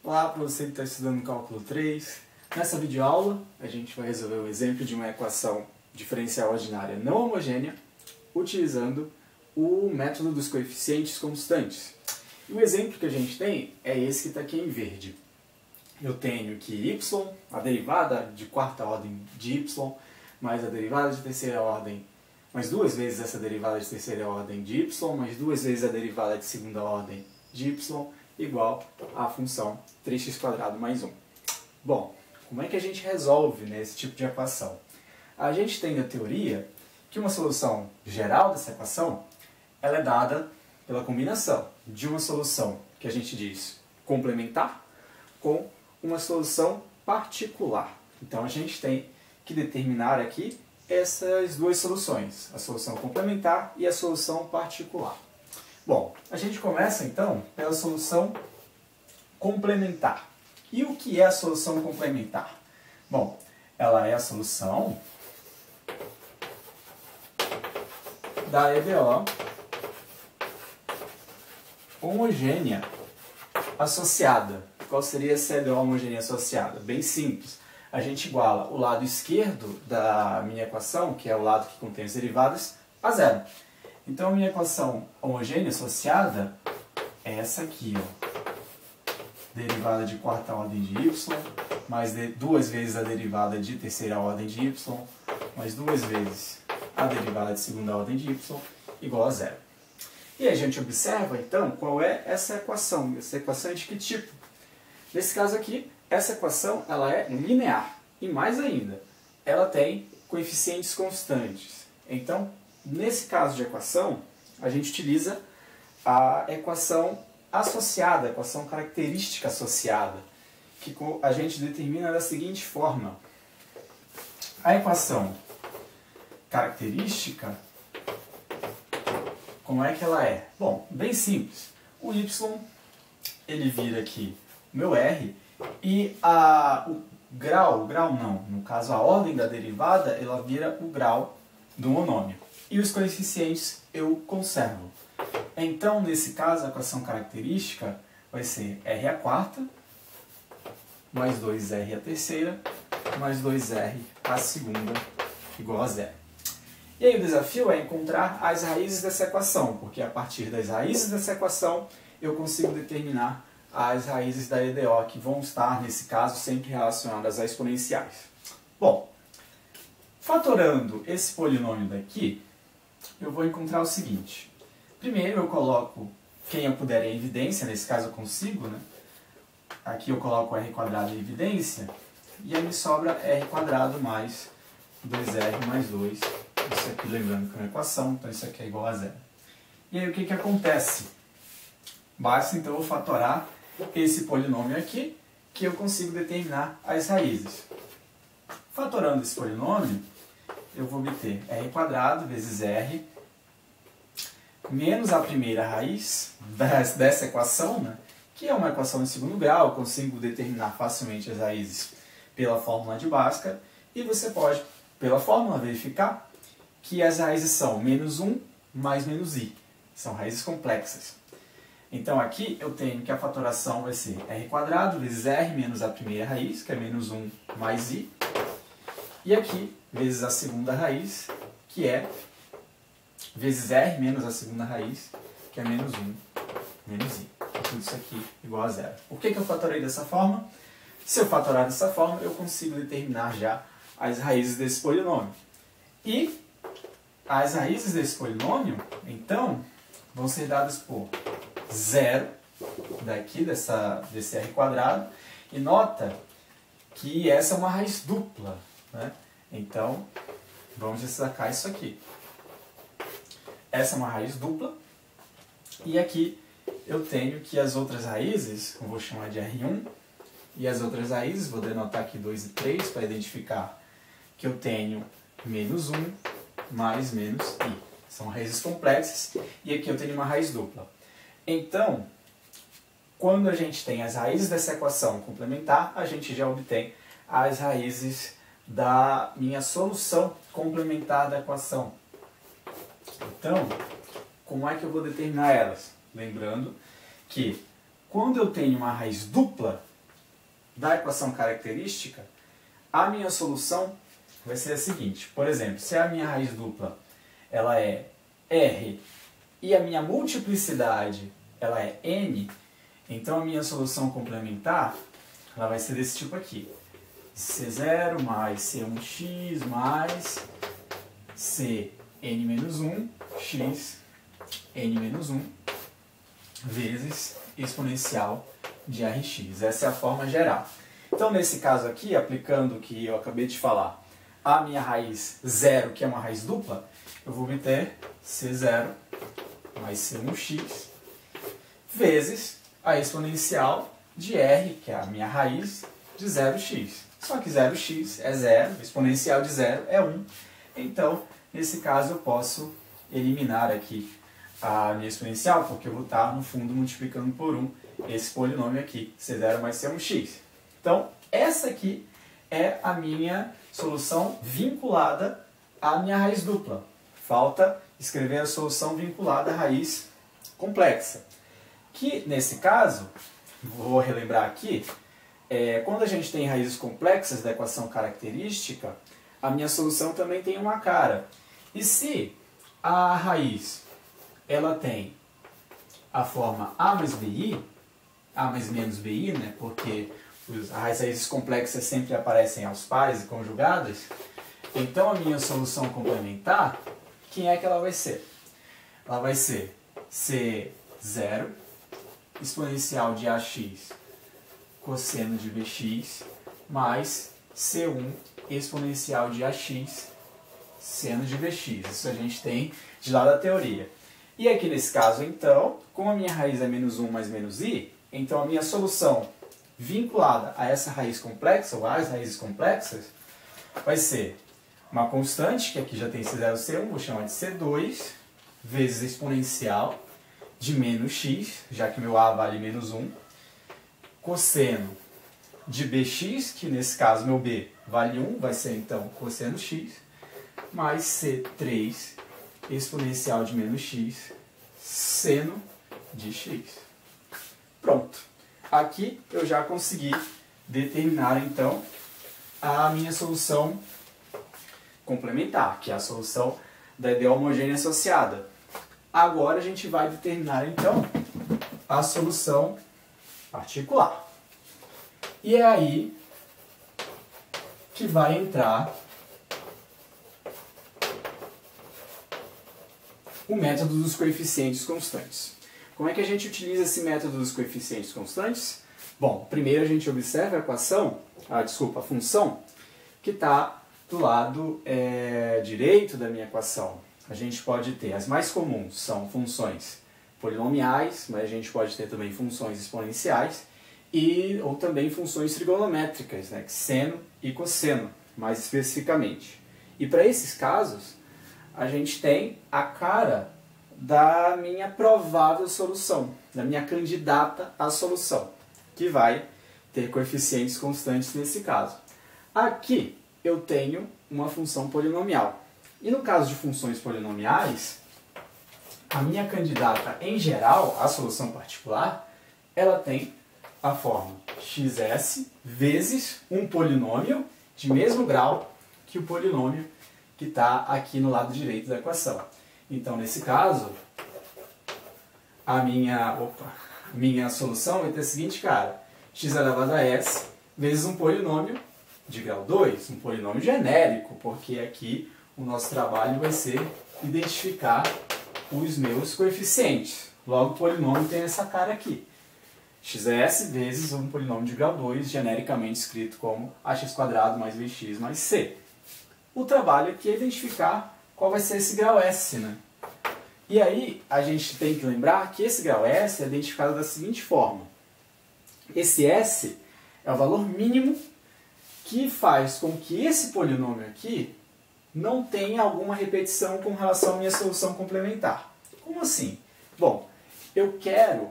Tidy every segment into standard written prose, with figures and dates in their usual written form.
Olá para você que está estudando Cálculo 3. Nessa videoaula, a gente vai resolver o exemplo de uma equação diferencial ordinária não homogênea utilizando o método dos coeficientes constantes. E o exemplo que a gente tem é esse que está aqui em verde. Eu tenho que y, a derivada de quarta ordem de y, mais a derivada de terceira ordem, mais duas vezes essa derivada de terceira ordem de y, mais duas vezes a derivada de segunda ordem de y, igual à função 3x² mais 1. Bom, como é que a gente resolve, né, esse tipo de equação? A gente tem na teoria que uma solução geral dessa equação ela é dada pela combinação de uma solução que a gente diz complementar com uma solução particular. Então a gente tem que determinar aqui essas duas soluções, a solução complementar e a solução particular. Bom, a gente começa então pela solução complementar. E o que é a solução complementar? Bom, ela é a solução da EDO homogênea associada. Qual seria essa EDO homogênea associada? Bem simples. A gente iguala o lado esquerdo da minha equação, que é o lado que contém as derivadas, a zero. Então a minha equação homogênea associada é essa aqui, ó. Derivada de quarta ordem de y, mais duas vezes a derivada de terceira ordem de y, mais duas vezes a derivada de segunda ordem de y, igual a zero. E a gente observa, então, qual é essa equação. Essa equação é de que tipo? Nesse caso aqui, essa equação ela é linear. E mais ainda, ela tem coeficientes constantes. Então, nesse caso de equação, a gente utiliza a equação associada, a equação característica associada, que a gente determina da seguinte forma. A equação característica, como é que ela é? Bom, bem simples. O y, ele vira aqui o meu r, e o grau não, no caso a ordem da derivada, ela vira o grau do monômio. E os coeficientes eu conservo. Então, nesse caso, a equação característica vai ser r à quarta, mais 2r à terceira, mais 2r à segunda, igual a zero. E aí o desafio é encontrar as raízes dessa equação, porque a partir das raízes dessa equação eu consigo determinar as raízes da EDO, que vão estar, nesse caso, sempre relacionadas a exponenciais. Bom, fatorando esse polinômio daqui, eu vou encontrar o seguinte. Primeiro eu coloco quem eu puder em evidência, nesse caso eu consigo, né? Aqui eu coloco r² em evidência, e aí me sobra r² mais 2r mais 2. Isso aqui lembrando que é uma equação, então isso aqui é igual a zero. E aí o que acontece? Basta então eu fatorar esse polinômio aqui, que eu consigo determinar as raízes. Fatorando esse polinômio, eu vou obter r² vezes r menos a primeira raiz dessa equação, né, que é uma equação de segundo grau, eu consigo determinar facilmente as raízes pela fórmula de Bhaskara, e você pode, pela fórmula, verificar que as raízes são menos 1 mais menos i, são raízes complexas. Então aqui eu tenho que a fatoração vai ser r² vezes r menos a primeira raiz, que é menos 1 mais i, e aqui vezes a segunda raiz, que é vezes r menos a segunda raiz, que é menos 1 menos i. Tudo isso aqui igual a zero. Por que eu fatorei dessa forma? Se eu fatorar dessa forma, eu consigo determinar já as raízes desse polinômio. E as raízes desse polinômio, então, vão ser dadas por zero, daqui desse r², e nota que essa é uma raiz dupla, né? Então, vamos destacar isso aqui. Essa é uma raiz dupla, e aqui eu tenho que as outras raízes, eu vou chamar de R1, e as outras raízes, vou denotar aqui 2 e 3 para identificar que eu tenho menos 1 mais menos i. São raízes complexas, e aqui eu tenho uma raiz dupla. Então, quando a gente tem as raízes dessa equação complementar, a gente já obtém as raízes da minha solução complementar da equação. Então, como é que eu vou determinar elas? Lembrando que quando eu tenho uma raiz dupla, da equação característica, a minha solução vai ser a seguinte. Por exemplo, se a minha raiz dupla ela é R e a minha multiplicidade ela é N, então a minha solução complementar ela vai ser desse tipo aqui. C0 mais C1x mais Cn-1 x n-1 vezes exponencial de Rx. Essa é a forma geral. Então, nesse caso aqui, aplicando o que eu acabei de falar, a minha raiz 0, que é uma raiz dupla, eu vou obter C0 mais C1x vezes a exponencial de R, que é a minha raiz, de 0x. Só que 0x é 0, exponencial de 0 é 1. Então, nesse caso, eu posso eliminar aqui a minha exponencial, porque eu vou estar, no fundo, multiplicando por 1 esse polinômio aqui, C0 mais C1x. Então, essa aqui é a minha solução vinculada à minha raiz dupla. Falta escrever a solução vinculada à raiz complexa. Que, nesse caso, vou relembrar aqui, quando a gente tem raízes complexas da equação característica, a minha solução também tem uma cara. E se a raiz ela tem a forma a mais bi, a mais menos bi, né? Porque as raízes complexas sempre aparecem aos pares e conjugadas, então a minha solução complementar, quem é que ela vai ser? Ela vai ser C0 exponencial de AX cosseno de BX mais C1 exponencial de AX seno de BX. Isso a gente tem de lá da teoria. E aqui nesse caso, então, como a minha raiz é menos 1 mais menos i, então a minha solução vinculada a essa raiz complexa, ou às raízes complexas, vai ser uma constante, que aqui já tem C0, C1, vou chamar de C2, vezes a exponencial de menos x, já que meu a vale menos 1, cosseno de bx, que nesse caso meu b vale 1, vai ser então cosseno x, mais C3 exponencial de menos x, seno de x. Pronto. Aqui eu já consegui determinar então a minha solução complementar, que é a solução da ideia homogênea associada. Agora a gente vai determinar então a solução particular. E é aí que vai entrar o método dos coeficientes constantes. Como é que a gente utiliza esse método dos coeficientes constantes? Bom, primeiro a gente observa a equação, a função, que está do lado direito da minha equação. A gente pode ter, as mais comuns são funções polinomiais, mas a gente pode ter também funções exponenciais, ou também funções trigonométricas, né, seno e cosseno, mais especificamente. E para esses casos, a gente tem a cara da minha provável solução, da minha candidata à solução, que vai ter coeficientes constantes nesse caso. Aqui eu tenho uma função polinomial. E no caso de funções polinomiais, a minha candidata em geral, à solução particular, ela tem a forma xs vezes um polinômio de mesmo grau que o polinômio que está aqui no lado direito da equação. Então, nesse caso, a minha solução vai ter a seguinte cara: x elevado a s vezes um polinômio de grau 2, um polinômio genérico, porque aqui o nosso trabalho vai ser identificar os meus coeficientes. Logo, o polinômio tem essa cara aqui. xs vezes um polinômio de grau 2, genericamente escrito como ax² mais bx mais c. O trabalho aqui é identificar qual vai ser esse grau S, né? E aí, a gente tem que lembrar que esse grau S é identificado da seguinte forma. Esse S é o valor mínimo que faz com que esse polinômio aqui não tenha alguma repetição com relação à minha solução complementar. Como assim? Bom, eu quero,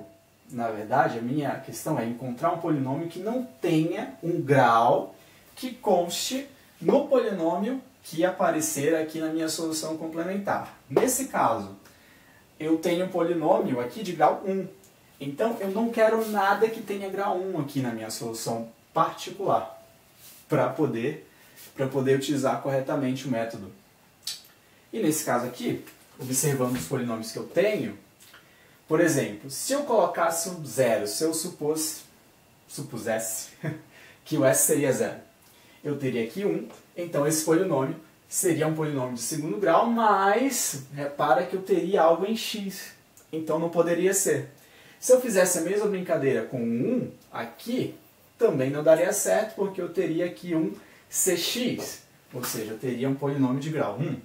na verdade, a minha questão é encontrar um polinômio que não tenha um grau que conste no polinômio que aparecer aqui na minha solução complementar. Nesse caso, eu tenho um polinômio aqui de grau 1. Então, eu não quero nada que tenha grau 1 aqui na minha solução particular para poder utilizar corretamente o método. E nesse caso aqui, observando os polinômios que eu tenho, por exemplo, se eu colocasse um zero, se eu supusesse que o S seria zero, eu teria aqui 1, então esse polinômio seria um polinômio de segundo grau, mas repara que eu teria algo em x, então não poderia ser. Se eu fizesse a mesma brincadeira com 1 aqui, também não daria certo, porque eu teria aqui um cx, ou seja, eu teria um polinômio de grau 1,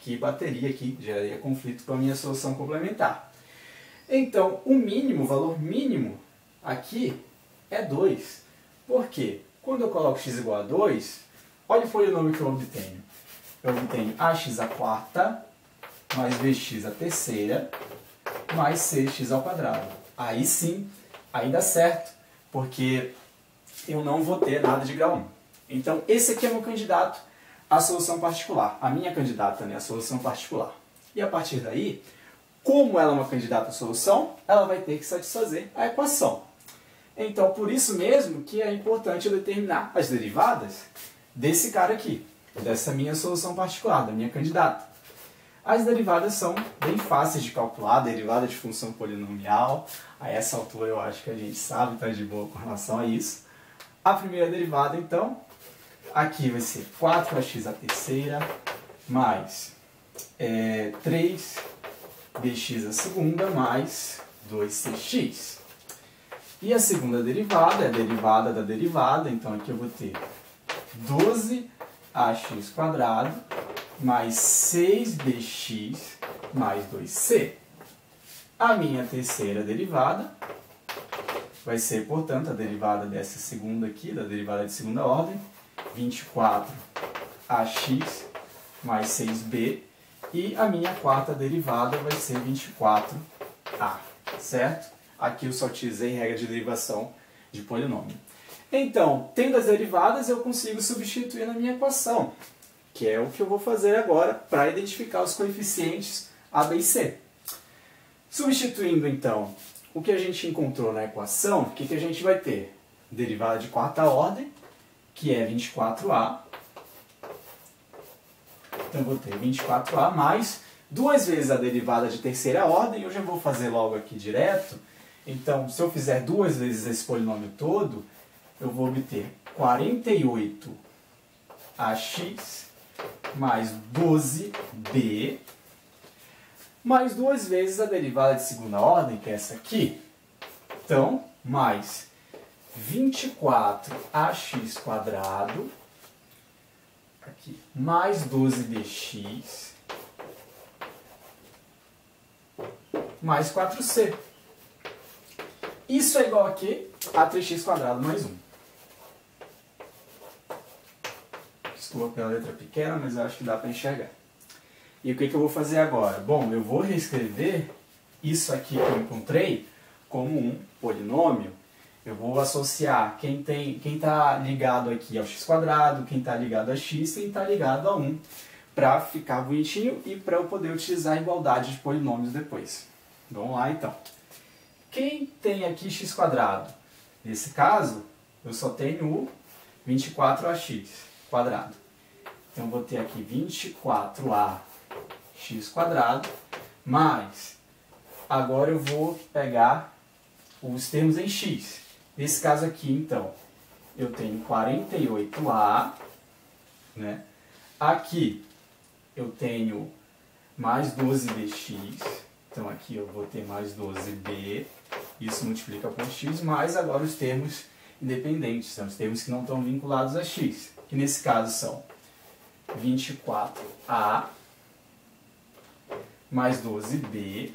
que bateria aqui, geraria conflito com a minha solução complementar. Então, o mínimo, o valor mínimo aqui é 2. Por quê? Quando eu coloco x igual a 2, olha o polinômio que eu obtenho. Eu obtenho ax à quarta mais bx à terceira mais cx ao quadrado. Aí sim, aí dá certo, porque eu não vou ter nada de grau 1. Então, esse aqui é meu candidato à solução particular. A minha candidata, né, à solução particular. E a partir daí, como ela é uma candidata à solução, ela vai ter que satisfazer a equação. Então, por isso mesmo que é importante eu determinar as derivadas desse cara aqui, dessa minha solução particular, da minha candidata. As derivadas são bem fáceis de calcular, derivada de função polinomial. A essa altura eu acho que a gente sabe, está de boa com relação a isso. A primeira derivada, então, aqui vai ser 4ax à terceira mais 3bx à segunda mais 2cx. E a segunda derivada é a derivada da derivada, então aqui eu vou ter 12ax quadrado mais 6bx mais 2c. A minha terceira derivada vai ser, portanto, a derivada dessa segunda aqui, da derivada de segunda ordem, 24ax mais 6b, e a minha quarta derivada vai ser 24a, certo? Aqui eu só utilizei regra de derivação de polinômio. Então, tendo as derivadas, eu consigo substituir na minha equação, que é o que eu vou fazer agora para identificar os coeficientes a, b e c. Substituindo, então, o que a gente encontrou na equação, o que a gente vai ter? Derivada de quarta ordem, que é 24a. Então, eu vou ter 24a mais 2 vezes a derivada de terceira ordem. Eu já vou fazer logo aqui direto. Então, se eu fizer 2 vezes esse polinômio todo, eu vou obter 48ax mais 12b, mais 2 vezes a derivada de segunda ordem, que é essa aqui. Então, mais 24ax quadrado, aqui, mais 12bx, mais 4c. Isso é igual a quê? A 3x quadrado mais 1. Desculpa pela letra pequena, mas eu acho que dá para enxergar. E o que eu vou fazer agora? Bom, eu vou reescrever isso aqui que eu encontrei como um polinômio. Eu vou associar quem está ligado aqui ao x quadrado, quem está ligado a x, quem está ligado a 1, para ficar bonitinho e para eu poder utilizar a igualdade de polinômios depois. Vamos lá, então. Quem tem aqui x quadrado? Nesse caso, eu só tenho o 24ax quadrado. Então, eu vou ter aqui 24ax quadrado, mais, agora eu vou pegar os termos em x. Nesse caso aqui, então, eu tenho 48a, né? Aqui eu tenho mais 12bx, então aqui eu vou ter mais 12b, isso multiplica por x, mais agora os termos independentes, são os termos que não estão vinculados a x, que nesse caso são 24a mais 12b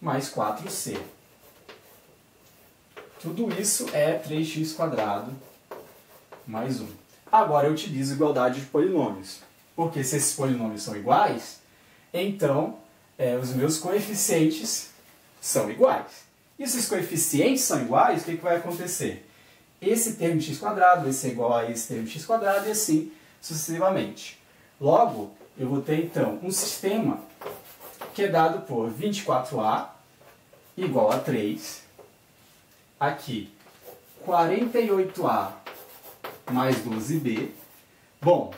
mais 4c. Tudo isso é 3x quadrado mais 1. Agora eu utilizo igualdade de polinômios, porque se esses polinômios são iguais, então os meus coeficientes são iguais. E se os coeficientes são iguais, o que vai acontecer? Esse termo de x quadrado vai ser igual a esse termo de x quadrado e assim sucessivamente. Logo, eu vou ter então um sistema que é dado por 24a igual a 3, aqui 48A mais 12B. Bom,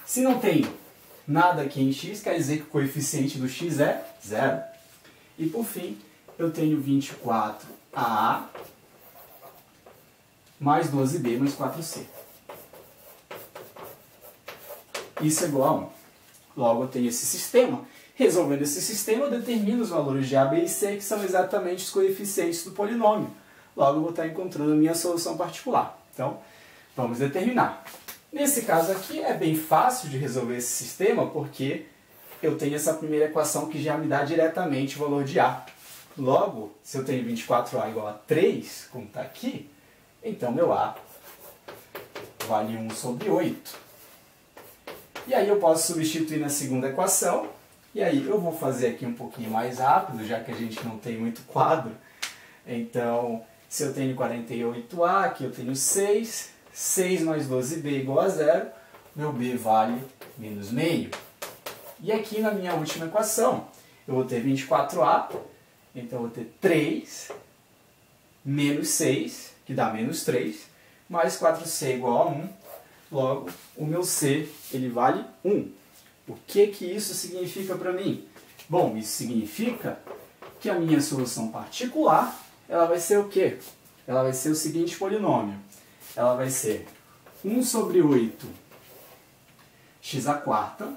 se não tem nada aqui em x, quer dizer que o coeficiente do x é 0. E por fim, eu tenho 24A mais 12B mais 4C. Isso é igual a 1. Logo, eu tenho esse sistema. Resolvendo esse sistema, eu determino os valores de A, B e C, que são exatamente os coeficientes do polinômio. Logo, eu vou estar encontrando a minha solução particular. Então, vamos determinar. Nesse caso aqui, é bem fácil de resolver esse sistema, porque eu tenho essa primeira equação que já me dá diretamente o valor de A. Logo, se eu tenho 24A igual a 3, como está aqui, então meu A vale 1 sobre 8. E aí eu posso substituir na segunda equação, e aí eu vou fazer aqui um pouquinho mais rápido, já que a gente não tem muito quadro. Então, se eu tenho 48A, aqui eu tenho 6, 6 mais 12B igual a 0, meu B vale menos meio. E aqui na minha última equação, eu vou ter 24A, então eu vou ter 3 menos 6, que dá menos 3, mais 4C igual a 1. Logo, o meu C ele vale 1. O que isso significa para mim? Bom, isso significa que a minha solução particular ela vai ser o quê? Ela vai ser o seguinte polinômio. Ela vai ser 1 sobre 8 x à quarta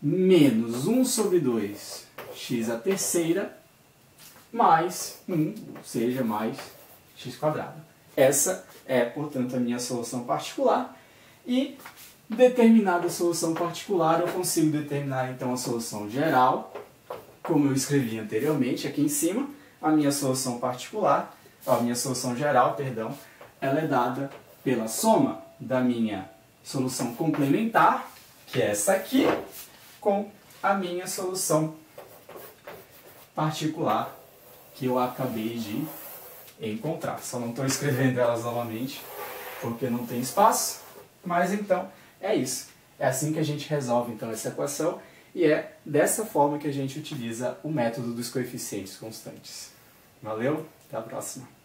menos 1 sobre 2 x à terceira mais 1, ou seja, mais x quadrado. Essa é, portanto, a minha solução particular. E, determinada a solução particular, eu consigo determinar, então, a solução geral, como eu escrevi anteriormente, aqui em cima. A minha solução particular, a minha solução geral, perdão, ela é dada pela soma da minha solução complementar, que é essa aqui, com a minha solução particular, que eu acabei de encontrar. Só não estou escrevendo elas novamente, porque não tem espaço. Mas então, é isso. É assim que a gente resolve então essa equação, e é dessa forma que a gente utiliza o método dos coeficientes constantes. Valeu, até a próxima.